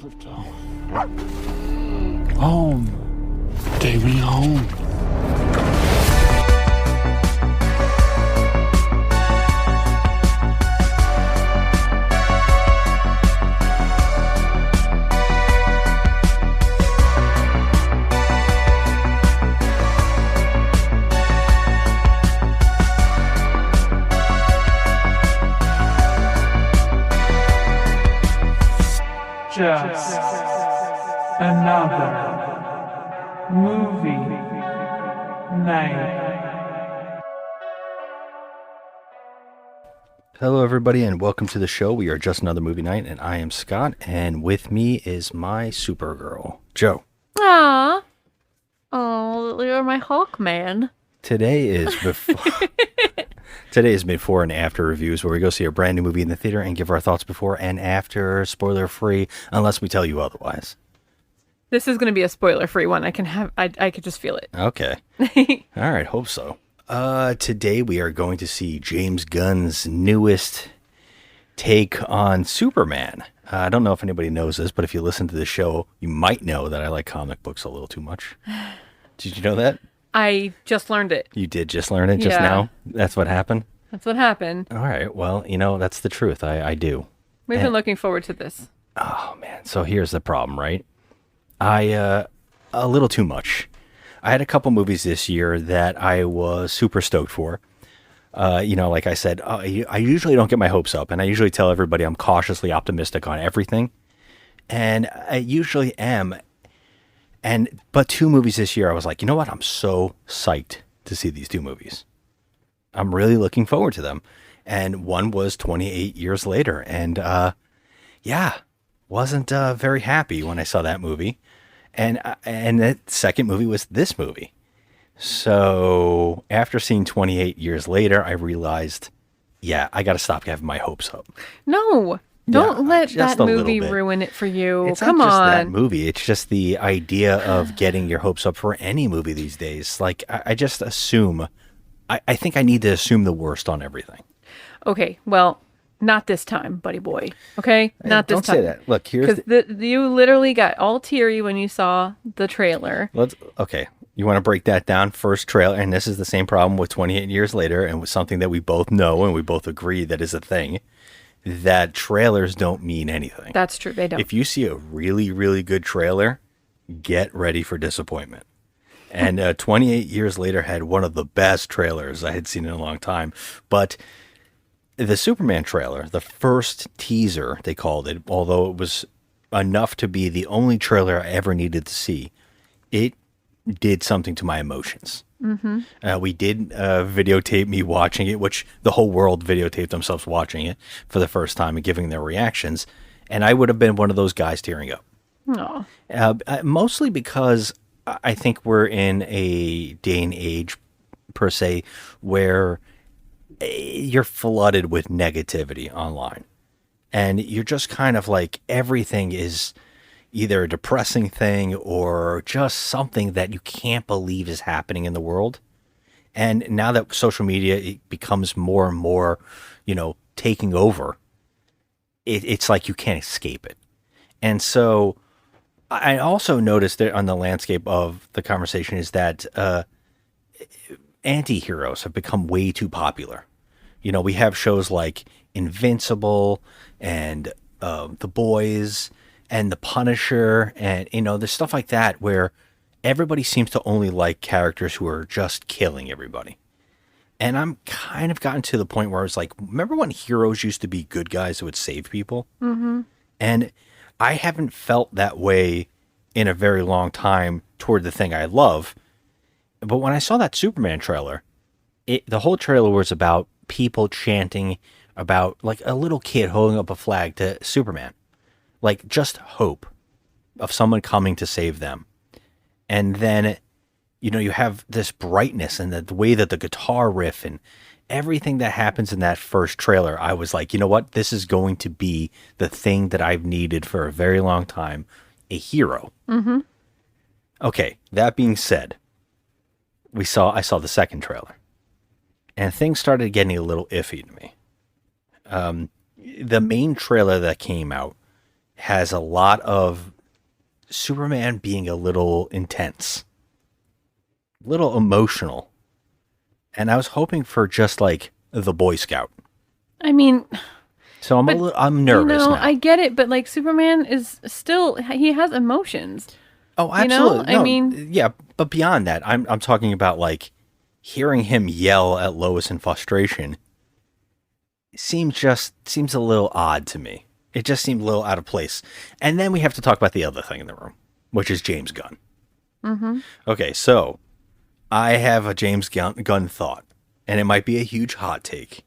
Crypto. Home. Take me home. Just another movie night. Hello, everybody, and welcome to the show. We are Just Another Movie Night, and I am Scott, and with me is my Supergirl, Joe. Aww. Oh, you're my Hawkman. Today is before and after reviews, where we go see a brand new movie in the theater and give our thoughts before and after, spoiler free, unless we tell you otherwise. This is going to be a spoiler free one. I could just feel it. Okay. All right, hope so. Today we are going to see James Gunn's newest take on Superman. I don't know if anybody knows this, but if you listen to the show, you might know that I like comic books a little too much. Did you know that? I just learned it. You did just learn it just now? That's what happened? That's what happened. All right. Well, that's the truth. I do. We've been looking forward to this. Oh, man. So here's the problem, right? A little too much. I had a couple movies this year that I was super stoked for. Like I said, I usually don't get my hopes up, and I usually tell everybody I'm cautiously optimistic on everything. And I usually am. But two movies this year, I was like, you know what? I'm so psyched to see these two movies. I'm really looking forward to them. And one was 28 Years Later. And, wasn't very happy when I saw that movie. And the second movie was this movie. So after seeing 28 Years Later, I realized, I got to stop having my hopes up. No. Don't let that movie ruin it for you. It's Come not just on. that movie. It's just the idea of getting your hopes up for any movie these days. Like, I just assume, I think I need to assume the worst on everything. Okay, well, not this time, buddy boy. Okay? Not this time. Don't say that. Look, here's Because you literally got all teary when you saw the trailer. Okay. You want to break that down? First trailer, and this is the same problem with 28 Years Later, and with something that we both know and we both agree that is a thing, that trailers don't mean anything. That's true. They don't. If you see a really, really good trailer, get ready for disappointment. And 28 Years Later had one of the best trailers I had seen in a long time. But the Superman trailer, the first teaser, they called it, although it was enough to be the only trailer I ever needed to see, it did something to my emotions. Mm-hmm. We did videotape me watching it, which the whole world videotaped themselves watching it for the first time and giving their reactions. And I would have been one of those guys tearing up. No. Mostly because I think we're in a day and age, per se, where you're flooded with negativity online. And you're just kind of like, everything is either a depressing thing or just something that you can't believe is happening in the world. And now that social media it becomes more and more, taking over, it's like you can't escape it. And so I also noticed that on the landscape of the conversation is that anti-heroes have become way too popular. We have shows like Invincible and The Boys and The Punisher, and, there's stuff like that where everybody seems to only like characters who are just killing everybody. And I'm kind of gotten to the point where I was like, remember when heroes used to be good guys who would save people? Mm-hmm. And I haven't felt that way in a very long time toward the thing I love. But when I saw that Superman trailer, the whole trailer was about people chanting about, like, a little kid holding up a flag to Superman. Like, just hope of someone coming to save them. And then, you have this brightness and the way that the guitar riff and everything that happens in that first trailer. I was like, you know what? This is going to be the thing that I've needed for a very long time. A hero. Mm-hmm. Okay, that being said, I saw the second trailer. And things started getting a little iffy to me. The main trailer that came out has a lot of Superman being a little intense, a little emotional. And I was hoping for just like the Boy Scout. I mean, So I'm nervous now. I get it, but like Superman is still, he has emotions. Oh, absolutely. I mean, yeah, but beyond that, I'm talking about like hearing him yell at Lois in frustration. Seems a little odd to me. It just seemed a little out of place. And then we have to talk about the other thing in the room, which is James Gunn. Mm-hmm. Okay, so I have a James Gunn thought, and it might be a huge hot take,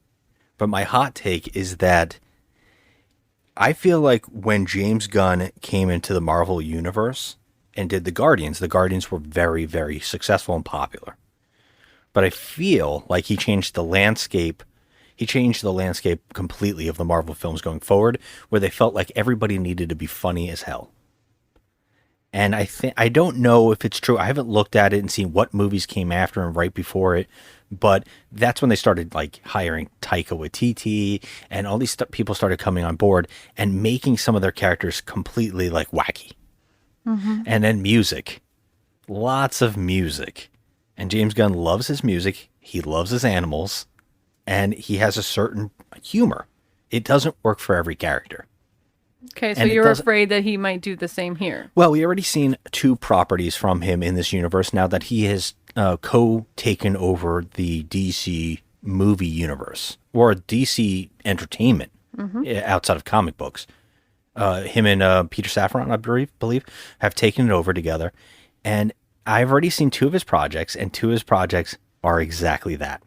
but my hot take is that I feel like when James Gunn came into the Marvel Universe and did the Guardians were very, very successful and popular. But I feel like he changed the landscape. He changed the landscape completely of the Marvel films going forward, where they felt like everybody needed to be funny as hell. And I don't know if it's true. I haven't looked at it and seen what movies came after and right before it, but that's when they started like hiring Taika Waititi and all these people started coming on board and making some of their characters completely like wacky. Mm-hmm. And then music, lots of music. And James Gunn loves his music. He loves his animals, and he has a certain humor. It doesn't work for every character. Okay, so you're afraid that he might do the same here. Well, we already seen 2 properties from him in this universe now that he has co-taken over the DC movie universe, or DC entertainment outside of comic books. Him and Peter Safran, I believe, have taken it over together. And I've already seen 2 of his projects, and 2 of his projects are exactly that.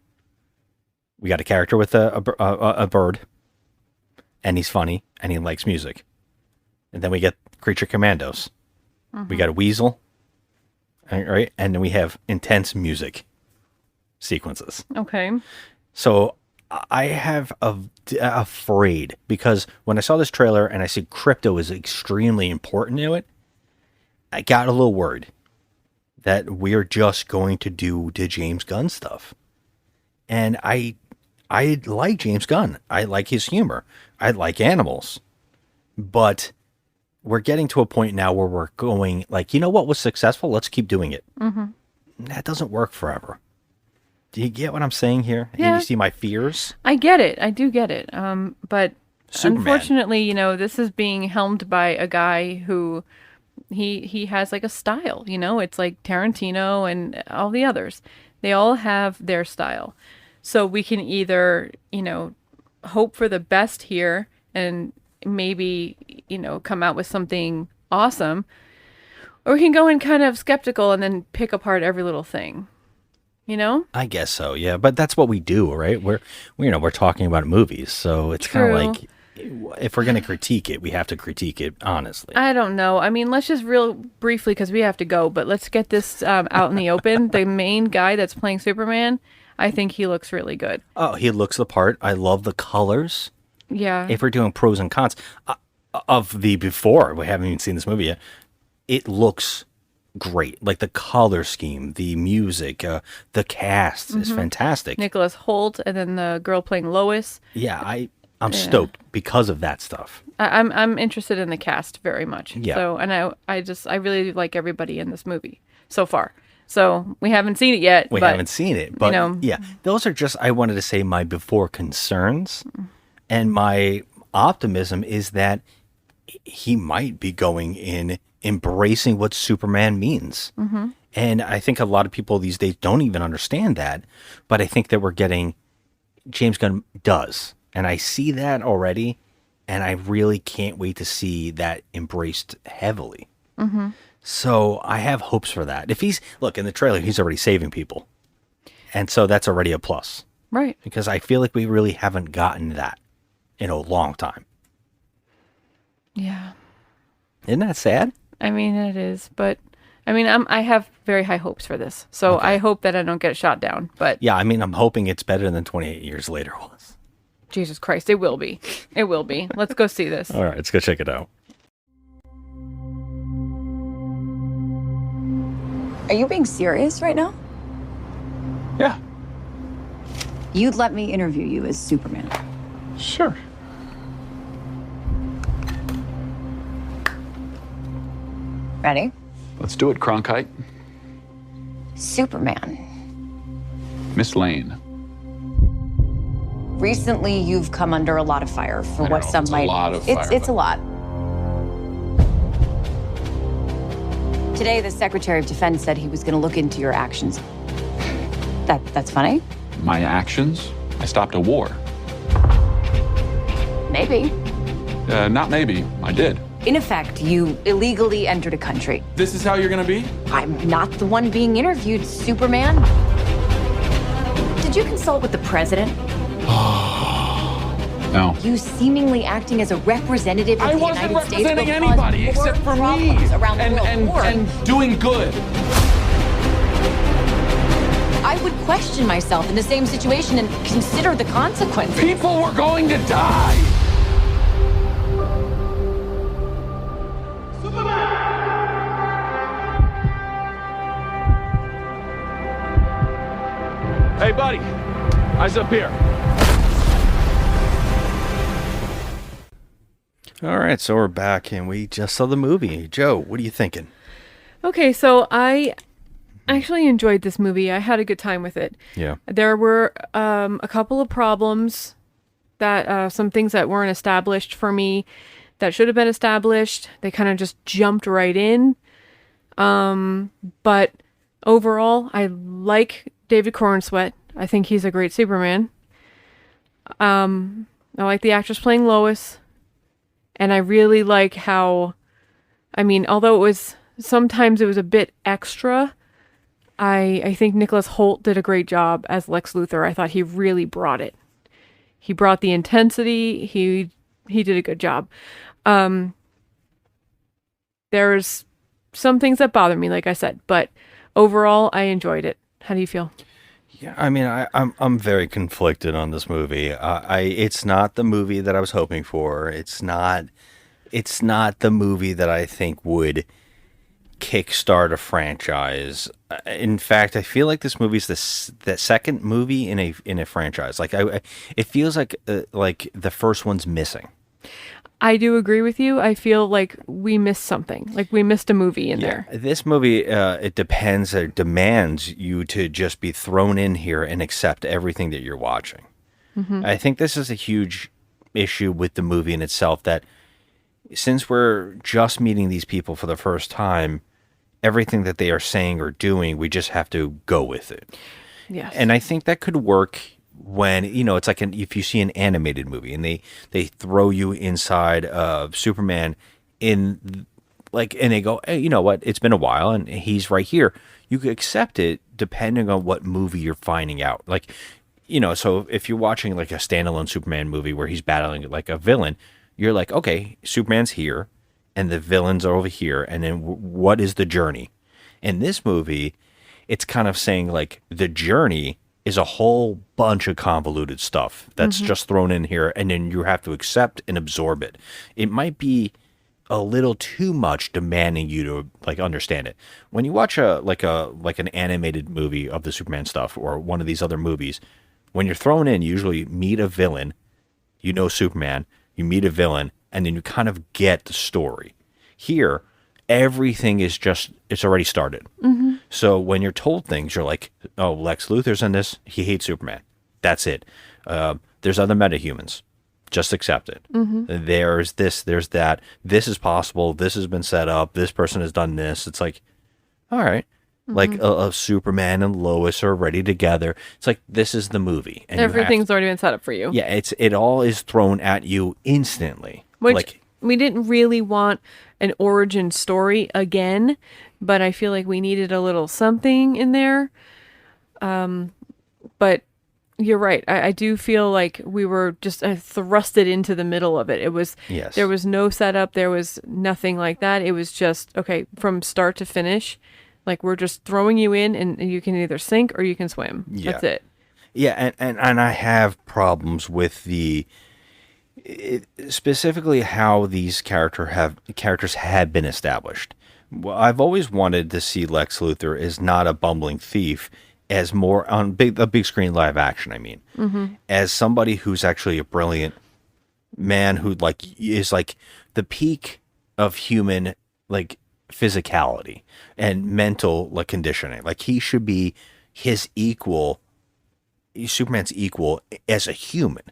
We got a character with a bird, and he's funny, and he likes music. And then we get Creature Commandos. Mm-hmm. We got a weasel, right? And then we have intense music sequences. Okay. So I have afraid, because when I saw this trailer and I see crypto is extremely important to it, I got a little worried that we're just going to do the James Gunn stuff. And I like James Gunn. I like his humor. I like animals. But we're getting to a point now where we're going like, you know what was successful? Let's keep doing it. Mm-hmm. That doesn't work forever. Do you get what I'm saying here? Yeah. You see my fears? I get it. I do get it. But Superman. Unfortunately, this is being helmed by a guy who he has like a style, it's like Tarantino and all the others. They all have their style. So we can either, hope for the best here and maybe, come out with something awesome, or we can go in kind of skeptical and then pick apart every little thing. I guess so, yeah. But that's what we do, right? We're talking about movies, so it's kind of like, if we're going to critique it, we have to critique it honestly. I don't know. I mean, let's just real briefly, because we have to go, but let's get this out in the open. The main guy that's playing Superman, I think he looks really good. Oh, he looks the part. I love the colors. Yeah. If we're doing pros and cons of the before, we haven't even seen this movie yet, it looks great. Like the color scheme, the music, the cast is fantastic. Nicholas Hoult, and then the girl playing Lois. Yeah, I'm stoked because of that stuff. I'm interested in the cast very much. Yeah. So, and I really like everybody in this movie so far. So we haven't seen it yet. We haven't seen it, but yeah, those are just, I wanted to say, my before concerns. And my optimism is that he might be going in embracing what Superman means. Mm-hmm. And I think a lot of people these days don't even understand that, but I think that we're getting, James Gunn does. And I see that already, and I really can't wait to see that embraced heavily. Mm-hmm. So I have hopes for that. If look, in the trailer, he's already saving people. And so that's already a plus. Right. Because I feel like we really haven't gotten that in a long time. Yeah. Isn't that sad? I mean, it is, but I have very high hopes for this. So okay. I hope that I don't get shot down, but yeah, I'm hoping it's better than 28 Years Later was. Jesus Christ, it will be. It will be. Let's go see this. All right, let's go check it out. Are you being serious right now? Yeah, You'd let me interview you as Superman. sure. Ready? Let's do it, Cronkite. Superman. Miss Lane. Recently, you've come under a lot of fire for I what know, some it's a might. lot of it's fire, it's a but- lot. Today, the Secretary of Defense said he was going to look into your actions. That's funny. My actions? I stopped a war. Maybe. Not maybe. I did. In effect, you illegally entered a country. This is how you're gonna be? I'm not the one being interviewed, Superman. Did you consult with the president? No. You seemingly acting as a representative of I the wasn't United States representing will cause anybody more except for me. problems around the world. And doing good. I would question myself in the same situation and consider the consequences. People were going to die. Hey, buddy. Eyes up here. All right, so we're back and we just saw the movie. Joe, what are you thinking? Okay, so I actually enjoyed this movie. I had a good time with it. Yeah. There were a couple of problems that some things that weren't established for me that should have been established. They kind of just jumped right in. But overall, I like David Cornsweet. I think he's a great Superman. I like the actress playing Lois. And I really like how, I mean, although sometimes it was a bit extra, I think Nicholas Hoult did a great job as Lex Luthor. I thought he really brought it. He brought the intensity. He did a good job. There's some things that bother me, like I said, but overall, I enjoyed it. How do you feel? Yeah, I mean, I'm very conflicted on this movie. It's not the movie that I was hoping for. It's not the movie that I think would kickstart a franchise. In fact, I feel like this movie's the second movie in a franchise. Like it feels like the first one's missing. I do agree with you. I feel like we missed something. Like we missed a movie in there. This movie, it demands you to just be thrown in here and accept everything that you're watching. Mm-hmm. I think this is a huge issue with the movie in itself, that since we're just meeting these people for the first time, everything that they are saying or doing, we just have to go with it. Yes. And I think that could work when, it's like if you see an animated movie and they throw you inside of Superman and they go, hey, you know what? It's been a while and he's right here. You could accept it depending on what movie you're finding out. Like, so if you're watching like a standalone Superman movie where he's battling like a villain, you're like, okay, Superman's here and the villains are over here. And then what is the journey? In this movie, it's kind of saying like the journey is a whole bunch of convoluted stuff that's just thrown in here, and then you have to accept and absorb it. It might be a little too much demanding you to like understand it. When you watch an animated movie of the Superman stuff or one of these other movies, when you're thrown in, you usually meet a villain, Superman, you meet a villain, and then you kind of get the story. Here, everything is it's already started. Mm-hmm. So when you're told things, you're like, oh, Lex Luthor's in this. He hates Superman. That's it. There's other metahumans. Just accept it. Mm-hmm. There's this, there's that. This is possible. This has been set up. This person has done this. It's like, all right. Mm-hmm. Like a Superman and Lois are ready together. It's like, this is the movie. And everything's already been set up for you. Yeah, it all is thrown at you instantly. Which we didn't really want an origin story again, but I feel like we needed a little something in there. But you're right. I do feel like we were just thrusted into the middle of it. There was no setup. There was nothing like that. It was just, okay, from start to finish, like we're just throwing you in and you can either sink or you can swim. Yeah. That's it. Yeah. And I have problems with specifically how these characters have been established. Well, I've always wanted to see Lex Luthor as not a bumbling thief, as more on the big screen live action. I mean, as somebody who's actually a brilliant man who is like the peak of human physicality and mental like conditioning. Like he should be his equal, Superman's equal as a human.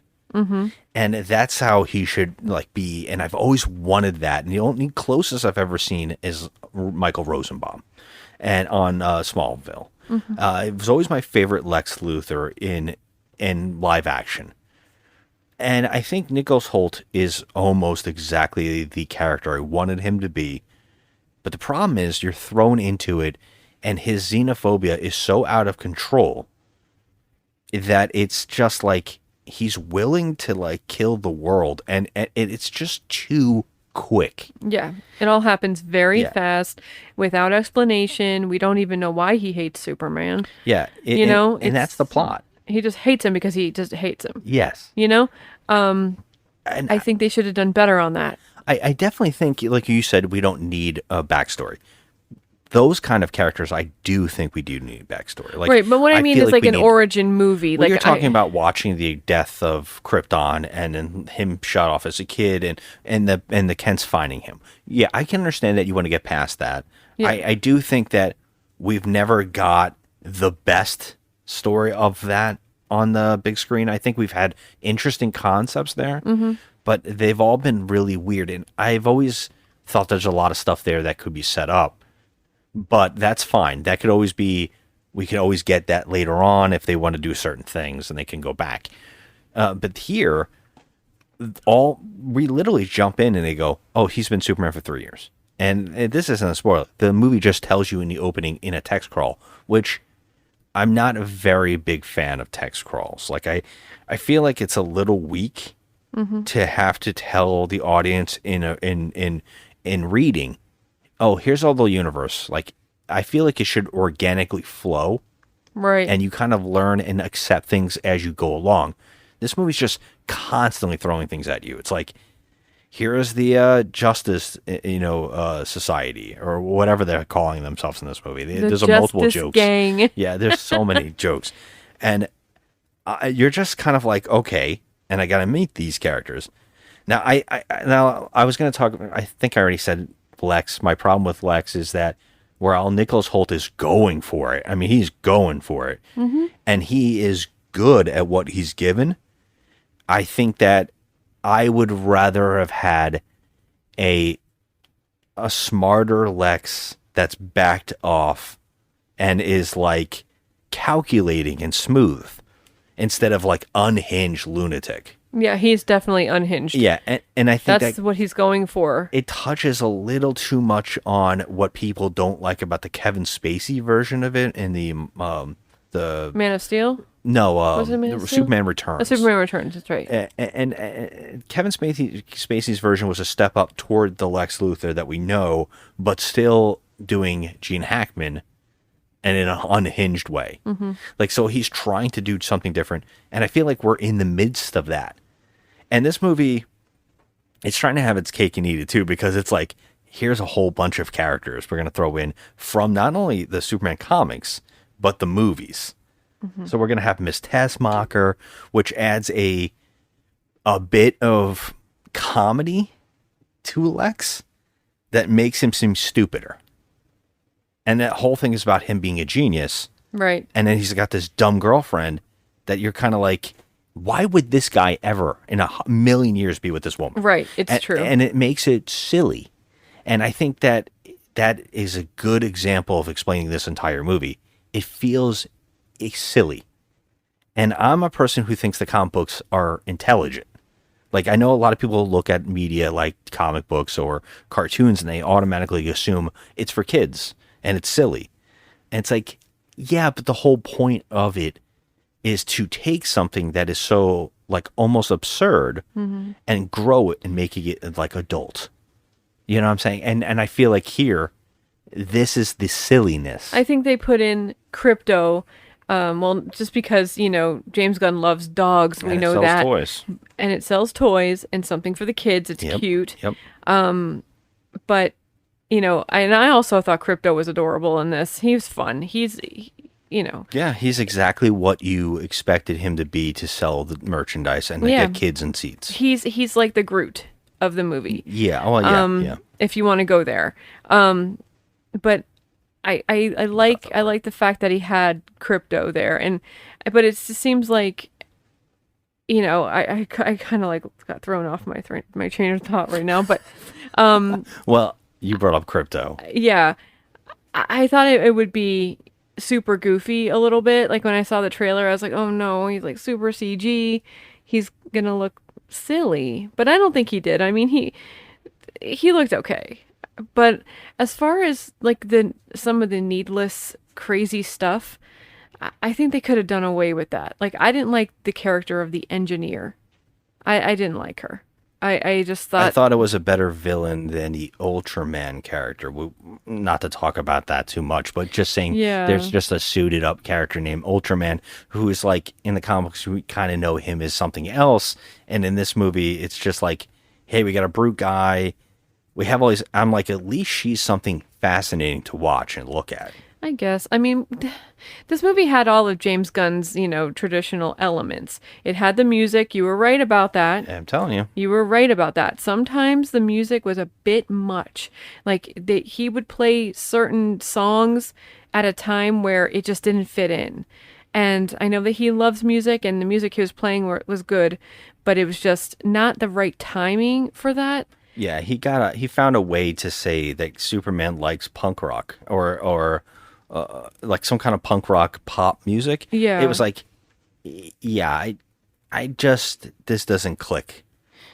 And that's how he should like be. And I've always wanted that. And the only closest I've ever seen is Michael Rosenbaum and on Smallville. It was always my favorite Lex Luthor in live action. And I think Nicholas Hoult is almost exactly the character I wanted him to be. But the problem is you're thrown into it and his xenophobia is so out of control that it's just like he's willing to like kill the world, and it's just too quick. Yeah, it all happens very Yeah. fast without explanation. We don't even know why he hates Superman. Yeah, and that's the plot. He just hates him because he just hates him. Yes, And I think they should have done better on that. I definitely think, like you said, we don't need a backstory. Those kind of characters, I do think we do need a backstory. Like, Right, but what I mean feel is like we an need- origin movie. Well, Like you're talking about watching the death of Krypton and then him shot off as a kid and the Kents finding him. Yeah, I can understand that you want to get past that. Yeah. I do think that we've never got the best story of that on the big screen. I think we've had interesting concepts there, but they've all been really weird. And I've always thought there's a lot of stuff there that could be set up. But that's fine. That could always be, we could always get that later on if they want to do certain things and they can go back. But here, we literally jump in and they go, oh, he's been Superman for 3 years. And this isn't a spoiler. The movie just tells you in the opening in a text crawl, which I'm not a very big fan of text crawls. Like I feel like it's a little weak to have to tell the audience in reading, oh, here's all the universe. Like, I feel like it should organically flow, right. and you kind of learn and accept things as you go along. This movie's just constantly throwing things at you. It's like, here is the Justice, Society, or whatever they're calling themselves in this movie. There's a multiple Justice jokes. Gang. Yeah, there's so many jokes, and you're just kind of like, okay, and I got to meet these characters. Now, I was going to talk. I think I already said Lex. My problem with Lex is that while Nicholas Hoult is going for it, I mean, he's going for it, and he is good at what he's given. I think that I would rather have had a smarter Lex that's backed off and is like calculating and smooth instead of like unhinged lunatic. Yeah, he's definitely unhinged. Yeah, and I think That's that what he's going for. it touches a little too much on what people don't like about the Kevin Spacey version of it and the Man of Steel? Was it Man of Steel? Superman Returns. Superman Returns, that's right. And Kevin Spacey's version was a step up toward the Lex Luthor that we know, but still doing Gene Hackman and in an unhinged way. Like, so he's trying to do something different, and I feel like we're in the midst of that. And this movie, it's trying to have its cake and eat it too, because it's like, here's a whole bunch of characters we're going to throw in from not only the Superman comics, but the movies. So we're going to have Miss Tessmacher, which adds a bit of comedy to Lex that makes him seem stupider. And that whole thing is about him being a genius. Right. And then he's got this dumb girlfriend that you're kind of like, why would this guy ever in a million years be with this woman? Right. It's true. And it makes it silly. And I think that is a good example of explaining this entire movie. It feels silly. And I'm a person who thinks the comic books are intelligent. Like, I know a lot of people look at media like comic books or cartoons and they automatically assume it's for kids and it's silly. And it's like, yeah, but the whole point of it is to take something that is so like almost absurd and grow it and make it like adult. You know what I'm saying? And I feel like here, this is the silliness. I think they put in Crypto, just because, James Gunn loves dogs. We And it know sells that. toys. And it sells toys and something for the kids. It's Yep, cute. Yep. But, and I also thought Crypto was adorable in this. He was fun. Yeah, he's exactly what you expected him to be to sell the merchandise and to Yeah. get kids in seats. He's like the Groot of the movie. Yeah. Oh, yeah. Yeah. If you want to go there. but I like the fact that he had crypto there, but it just seems like, I kind of like got thrown off my train of thought right now, but Well, you brought up crypto. yeah, I thought it would be super goofy a little bit. Like when I saw the trailer, I was like, oh no, he's like super CG. He's gonna look silly, but I don't think he did. I mean, he looked okay. But as far as like some of the needless crazy stuff, I think they could have done away with that. Like I didn't like the character of the engineer. I didn't like her. I just I thought thought it was a better villain than the Ultraman character. Not to talk about that too much, but just saying Yeah. there's just a suited up character named Ultraman who is like in the comics, we kind of know him as something else. And in this movie, it's just like, hey, we got a brute guy. We have all these. I'm like, at least she's something fascinating to watch and look at. I guess. I mean, this movie had all of James Gunn's, traditional elements. It had the music. You were right about that. I'm telling you. You were right about that. Sometimes the music was a bit much. Like he would play certain songs at a time where it just didn't fit in. And I know that he loves music and the music he was playing was good, but it was just not the right timing for that. Yeah, he found a way to say that Superman likes punk rock or like some kind of punk rock pop music. Yeah. It was like, yeah, I just, this doesn't click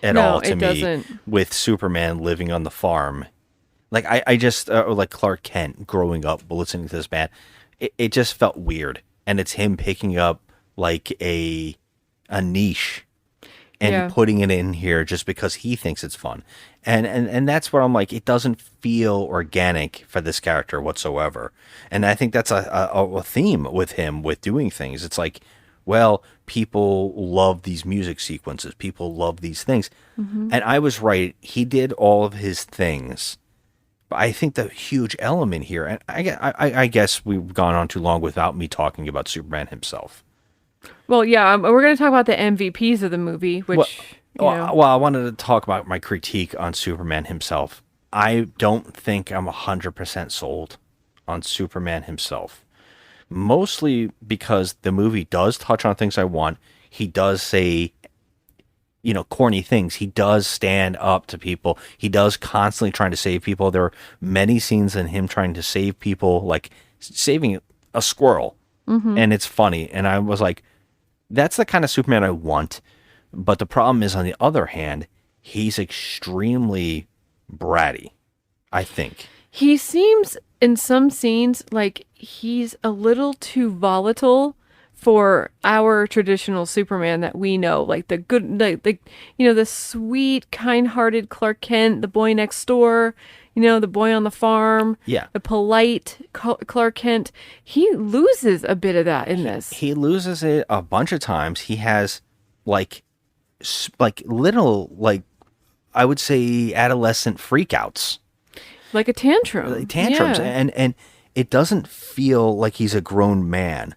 at No, all to it me doesn't. with Superman living on the farm. Like I just, or like Clark Kent growing up listening to this band, it just felt weird. And it's him picking up like a niche and Yeah. putting it in here just because he thinks it's fun. And that's where I'm like, it doesn't feel organic for this character whatsoever. And I think that's a theme with him with doing things. It's like, well, people love these music sequences. People love these things. And I was right. He did all of his things. But I think the huge element here, and I guess we've gone on too long without me talking about Superman himself. Well, yeah, we're going to talk about the MVPs of the movie, which, Well, I wanted to talk about my critique on Superman himself. I don't think I'm 100% sold on Superman himself. Mostly because the movie does touch on things I want. He does say, corny things. He does stand up to people. He does constantly trying to save people. There are many scenes in him trying to save people, like saving a squirrel. And it's funny. And I was like, that's the kind of Superman I want. But the problem is, on the other hand, he's extremely bratty, I think. he seems in some scenes like he's a little too volatile for our traditional Superman that we know, like the good, like the sweet, kind-hearted Clark Kent, the boy next door, the boy on the farm, Yeah. the polite Clark Kent. He loses a bit of that in this. He loses it a bunch of times. He has like little, like, I would say adolescent freakouts. Like a tantrum. Tantrums. Yeah. And it doesn't feel like he's a grown man.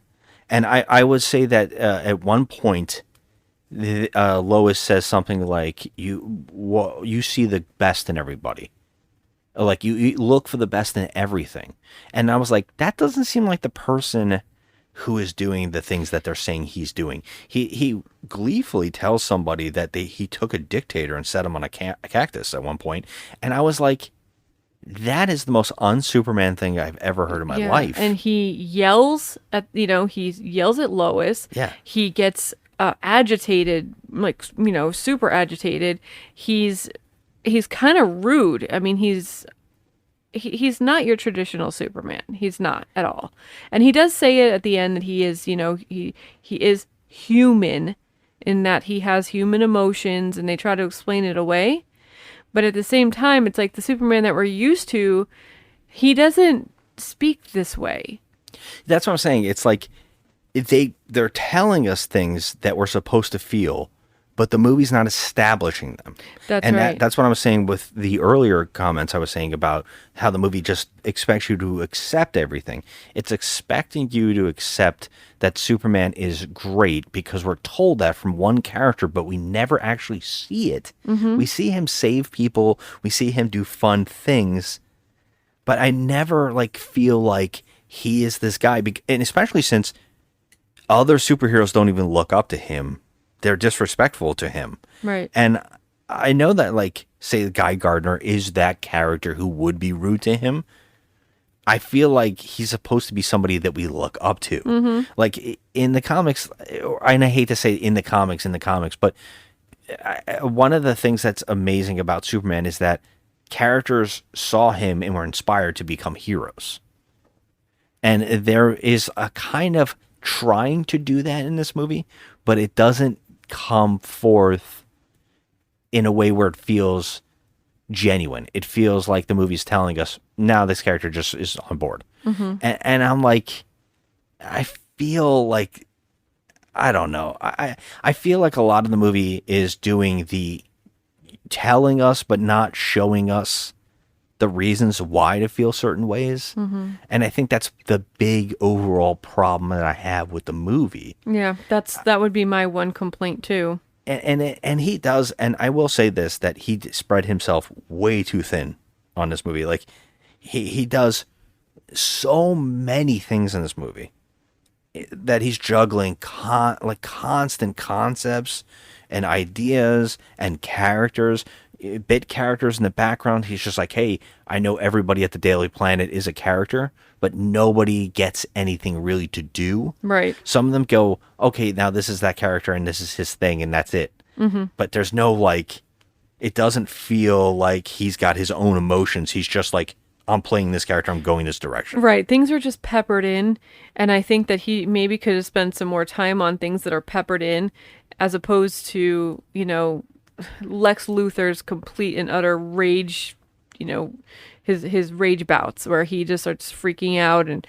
And I would say that at one point, Lois says something like, you see the best in everybody. Like, you look for the best in everything. And I was like, that doesn't seem like the person who is doing the things that they're saying he's doing. He gleefully tells somebody that he took a dictator and set him on a cactus at one point. And I was like, that is the most un-Superman thing I've ever heard in my life. And he yells at, he yells at Lois. Yeah. He gets agitated, like, super agitated. He's kind of rude. I mean, he's not your traditional Superman. He's not at all. And he does say it at the end that he is, he is human in that he has human emotions, and they try to explain it away. But at the same time, it's like the Superman that we're used to, he doesn't speak this way. That's what I'm saying. It's like they're telling us things that we're supposed to feel, but the movie's not establishing them. That's and right. That's what I was saying with the earlier comments I was saying about how the movie just expects you to accept everything. It's expecting you to accept that Superman is great because we're told that from one character, but we never actually see it. Mm-hmm. We see him save people. We see him do fun things. but I never like feel like he is this guy, and especially since other superheroes don't even look up to him. They're disrespectful to him. Right. And I know that, like, say Guy Gardner is that character who would be rude to him. I feel like he's supposed to be somebody that we look up to. Mm-hmm. Like in the comics, and I hate to say in the comics, but one of the things that's amazing about Superman is that characters saw him and were inspired to become heroes. And there is a kind of trying to do that in this movie, but it doesn't come forth in a way where it feels genuine. It feels like the movie's telling us, now this character just is on board. Mm-hmm. And I'm like, I feel like, I don't know. I feel like a lot of the movie is doing the telling us, but not showing us the reasons why to feel certain ways. Mm-hmm. And I think that's the big overall problem that I have with the movie. Yeah, that would be my one complaint too. And he does, and I will say this, that he spread himself way too thin on this movie. Like, he does so many things in this movie that he's juggling constant concepts and ideas and characters, bit characters in the background. He's just like, hey, I know everybody at the Daily Planet is a character, but nobody gets anything really to do. Right. Some of them go, okay, now this is that character and this is his thing and that's it. Mm-hmm. But there's no, like, it doesn't feel like he's got his own emotions. He's just like, I'm playing this character, I'm going this direction. Right. Things are just peppered in. And I think that he maybe could have spent some more time on things that are peppered in as opposed to, Lex Luthor's complete and utter rage, his rage bouts where he just starts freaking out. And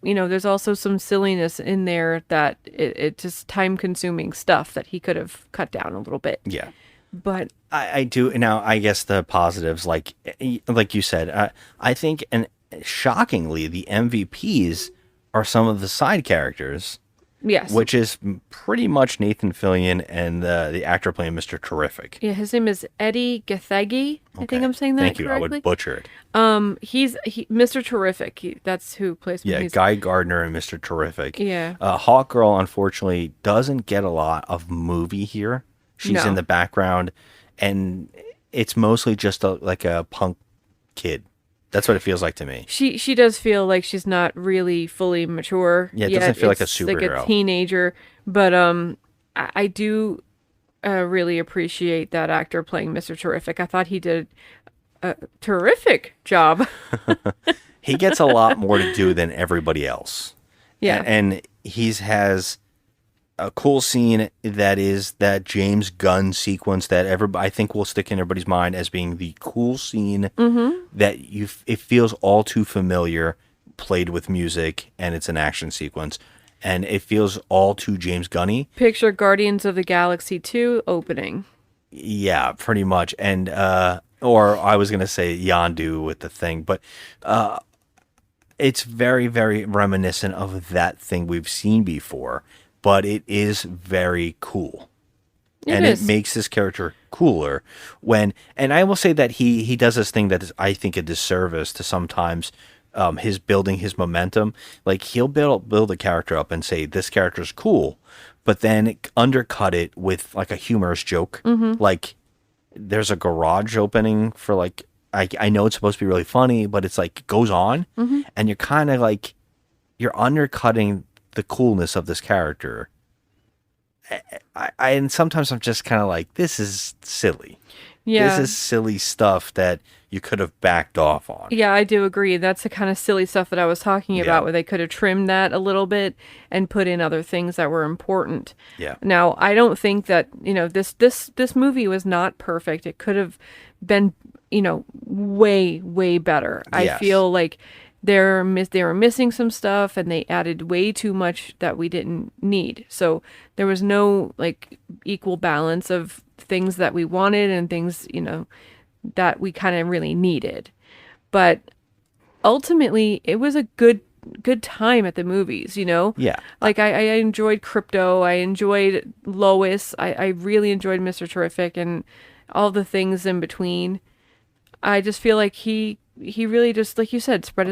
there's also some silliness in there that it just time consuming stuff that he could have cut down a little bit. Yeah. But I do. Now, I guess the positives, like you said, I think, and shockingly, the MVPs are some of the side characters. yes. Which is pretty much Nathan Fillion and the actor playing Mr. Terrific. Yeah, his name is Eddie Gathegi. I think I'm saying that Thank you. correctly. I would butcher it. He's Mr. Terrific. That's who plays him. Yeah, Guy Gardner and Mr. Terrific. Yeah. Hawkgirl, unfortunately, doesn't get a lot of movie here. She's No. in the background, and it's mostly just like a punk kid. That's what it feels like to me. She does feel like she's not really fully mature. Yeah, it yet. doesn't feel like a It's like superhero. a teenager. But I do really appreciate that actor playing Mr. Terrific. I thought he did a terrific job. He gets a lot more to do than everybody else. Yeah. And he has a cool scene that is that James Gunn sequence that I think will stick in everybody's mind as being the cool scene that it feels all too familiar, played with music, and it's an action sequence. And it feels all too James Gunny. Picture Guardians of the Galaxy 2 opening. Yeah, pretty much. And, or I was going to say Yondu with the thing, but it's very, very reminiscent of that thing we've seen before, but it is very cool. It It makes this character cooler and I will say that he does this thing that is, I think, a disservice to sometimes his building his momentum. Like, he'll build a character up and say, this character's cool, but then undercut it with like a humorous joke. Like, there's a garage opening for like, I know it's supposed to be really funny, but it's like, it goes on and you're kind of like, you're undercutting the coolness of this character. And sometimes I'm just kind of like, this is silly. Yeah. This is silly stuff that you could have backed off on. Yeah, I do agree. That's the kind of silly stuff that I was talking Yeah. about, where they could have trimmed that a little bit and put in other things that were important. Yeah. Now, I don't think that, this movie was not perfect. It could have been, way, way better. I Yes. feel like they were missing some stuff and they added way too much that we didn't need. So there was no like equal balance of things that we wanted and things, that we kind of really needed. But ultimately, it was a good time at the movies, Yeah. Like I enjoyed Crypto, I enjoyed Lois, I really enjoyed Mr. Terrific and all the things in between. I just feel like he he really just, like you said, spread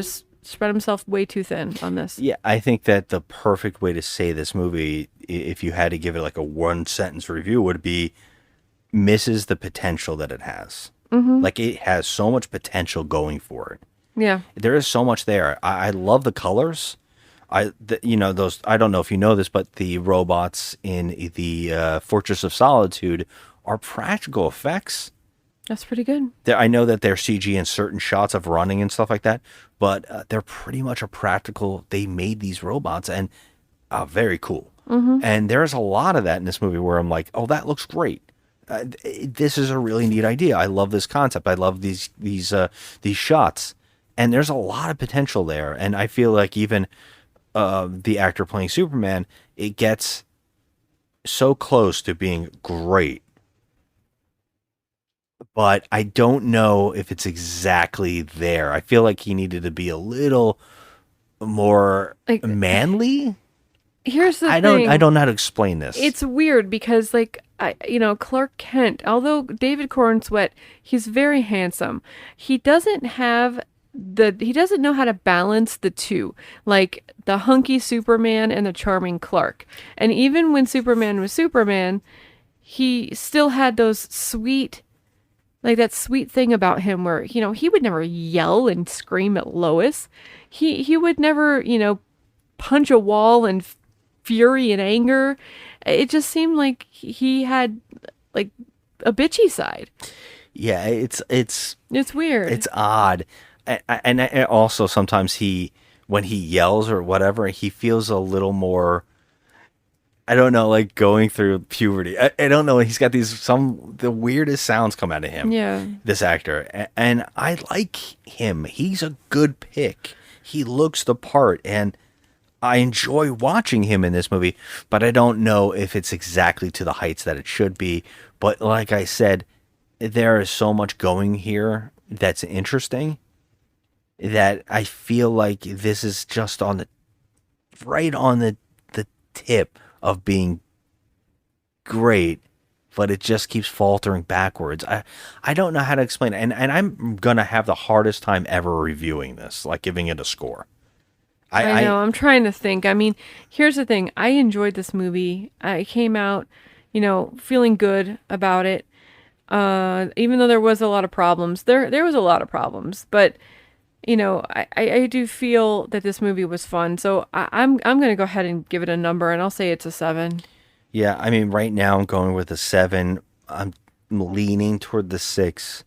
himself way too thin on this. Yeah, I think that the perfect way to say this movie, if you had to give it like a one sentence review, would be misses the potential that it has. Like it has so much potential going for it. Yeah. There is so much there. I love the colors. Those. I don't know if you know this, but the robots in the Fortress of Solitude are practical effects. That's pretty good. I know that they're CG in certain shots of running and stuff like that, but they're pretty much a practical. They made these robots and very cool. And there's a lot of that in this movie where I'm like, oh, that looks great. This is a really neat idea. I love this concept. I love these shots, and there's a lot of potential there. And I feel like even the actor playing Superman, it gets so close to being great. But I don't know if it's exactly there. I feel like he needed to be a little more Like, manly. Here's the I thing. don't know how to explain this. It's weird because, like, Clark Kent, although David Cornsweet, he's very handsome. He doesn't know how to balance the two, like the hunky Superman and the charming Clark. And even when Superman was Superman, he still had those sweet, like that sweet thing about him where, he would never yell and scream at Lois. He would never, punch a wall in fury and anger. It just seemed like he had like a bitchy side. Yeah, it's weird. It's odd. And also sometimes when he yells or whatever, he feels a little more, I don't know, like going through puberty. I don't know. He's got the weirdest sounds come out of him. Yeah. This actor. And I like him. He's a good pick. He looks the part, and I enjoy watching him in this movie, but I don't know if it's exactly to the heights that it should be. But like I said, there is so much going here that's interesting that I feel like this is just right on the tip of being great, but it just keeps faltering backwards. I don't know how to explain it. And I'm going to have the hardest time ever reviewing this, like giving it a score. I know. I'm trying to think. I mean, here's the thing. I enjoyed this movie. I came out, feeling good about it. Even though there was a lot of problems. There was a lot of problems, but I do feel that this movie was fun. So I'm going to go ahead and give it a number, and I'll say it's a 7. Yeah, I mean, right now I'm going with a 7. I'm leaning toward the 6,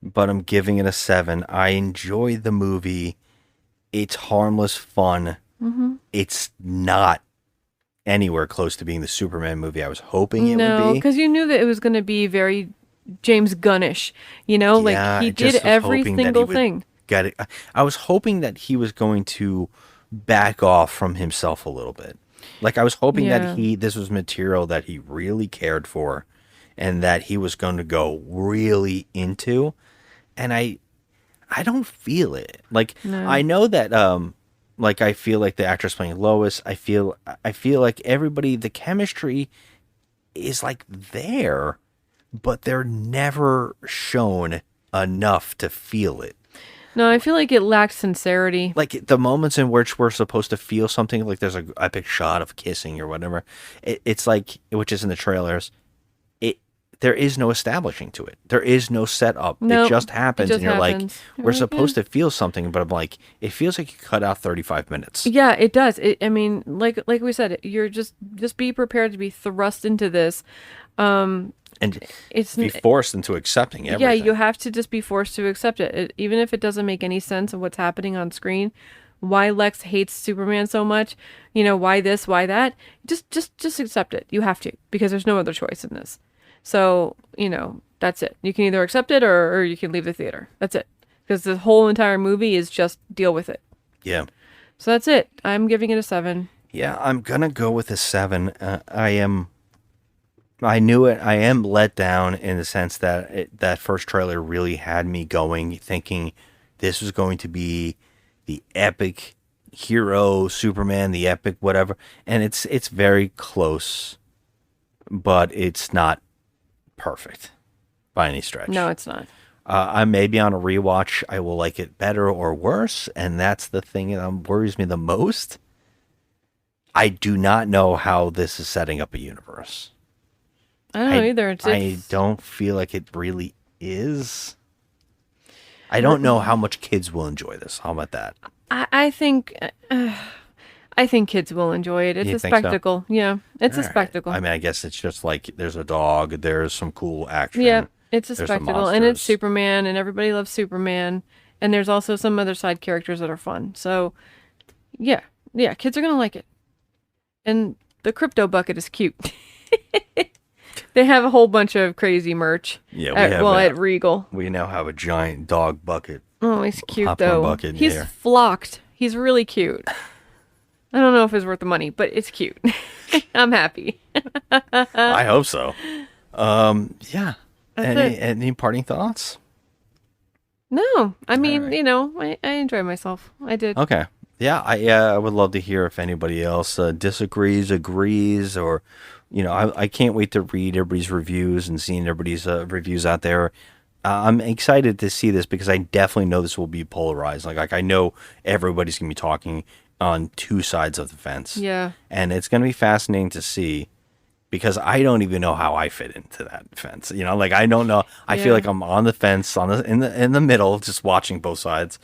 but I'm giving it a 7. I enjoy the movie. It's harmless fun. Mm-hmm. It's not anywhere close to being the Superman movie I was hoping it would be. No, because you knew that it was going to be very James Gunnish. Like he did every single thing. Got it. I was hoping that he was going to back off from himself a little bit. Like I was hoping that this was material that he really cared for, and that he was going to go really into, and I don't feel it. Like I know that like I feel like the actress playing Lois, I feel like everybody, the chemistry is like there, but they're never shown enough to feel it. No, I feel like it lacks sincerity. Like the moments in which we're supposed to feel something, like there's an epic shot of kissing or whatever, it's like, which is in the trailers, there is no establishing to it. There is no setup. Nope, it just happens, and you're happens. Like, we're supposed to feel something, but I'm like, it feels like you cut out 35 minutes. Yeah, it does. I mean, like we said, you're just be prepared to be thrust into this. And it's be forced into accepting everything. Yeah, you have to just be forced to accept it, even if it doesn't make any sense of what's happening on screen. Why Lex hates Superman so much? Why this? Why that? Just accept it. You have to, because there's no other choice in this. So that's it. You can either accept it or you can leave the theater. That's it. Because the whole entire movie is just deal with it. Yeah. So that's it. I'm giving it a 7. Yeah, I'm gonna go with a 7. I knew it. I am let down in the sense that that first trailer really had me going, thinking this was going to be the epic hero Superman, the epic whatever, and it's very close, but it's not perfect by any stretch. No, it's not. I maybe on a rewatch I will like it better or worse, and that's the thing that worries me the most. I do not know how this is setting up a universe. I don't know either. I don't feel like it really is. I don't know how much kids will enjoy this. How about that? I think kids will enjoy it. It's You a think so? spectacle. Yeah, it's a All right. spectacle. I mean, I guess it's just like there's a dog, there's some cool action. Yeah, it's a there's some spectacle, and it's monsters. Superman, and everybody loves Superman, and there's also some other side characters that are fun. So, yeah, kids are gonna like it, and the crypto bucket is cute. They have a whole bunch of crazy merch. Yeah, at Regal. We now have a giant dog bucket. Oh, he's cute Popcorn though. bucket He's here. flocked. He's really cute. I don't know if it's worth the money, but it's cute. I'm happy. I hope so. Yeah. That's it. Any parting thoughts? No, I mean, right. you know, I enjoy myself. I did. Okay. Yeah, I would love to hear if anybody else disagrees, agrees, or, you know, I can't wait to read everybody's reviews and seeing everybody's reviews out there. I'm excited to see this because I definitely know this will be polarized. Like I know everybody's going to be talking on two sides of the fence. Yeah. And it's going to be fascinating to see because I don't even know how I fit into that fence. You know, like I don't know. I feel Yeah. like I'm on the fence in the middle, just watching both sides.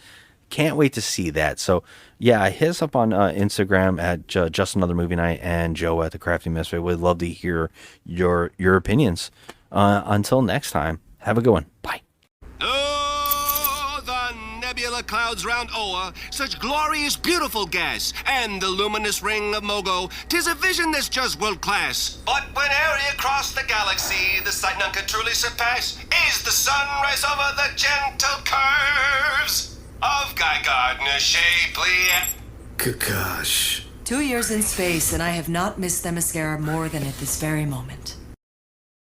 Can't wait to see that. So yeah, hit us up on Instagram at Just Another Movie Night and Joe at the Crafty Misfit. We'd love to hear your opinions. Until next time, have a good one. Bye. Oh, the nebula clouds round Oa, such glorious, beautiful gas, and the luminous ring of Mogo, 'tis a vision that's just world class. But when area across the galaxy, the sight none can truly surpass, is the sunrise over the gentle curves of Guy Gardner's shapely. Kakash. 2 years in space, and I have not missed the mascara more than at this very moment.